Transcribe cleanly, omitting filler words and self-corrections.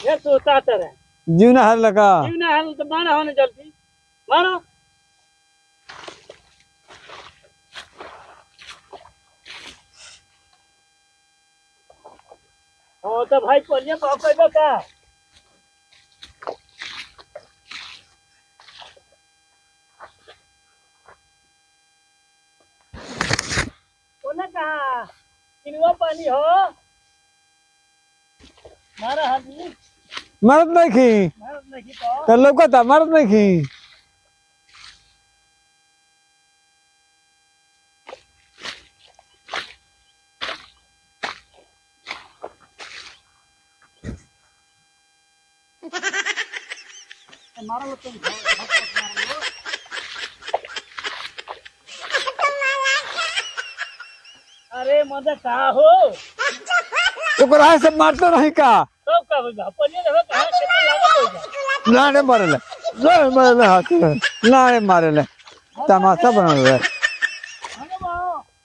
ये तो तातर है जीवना हार लगा जीवना हाल तो मारा होने जल्दी मारो हो तो भाई कोलिया बाप का कोना कहा किनवा पानी हो मारा हाथी मरद नहीं खी मारत नहीं तो कर लो का मरद नहीं खी मारा लो तुम अरे मजा कहा हो तो कराए सब मारते नहीं का सब का होगा पनिया देखो कहां कितना लागत होगा लाने मारे ले हाथ लाने मारे ले तमाशा बना रहा है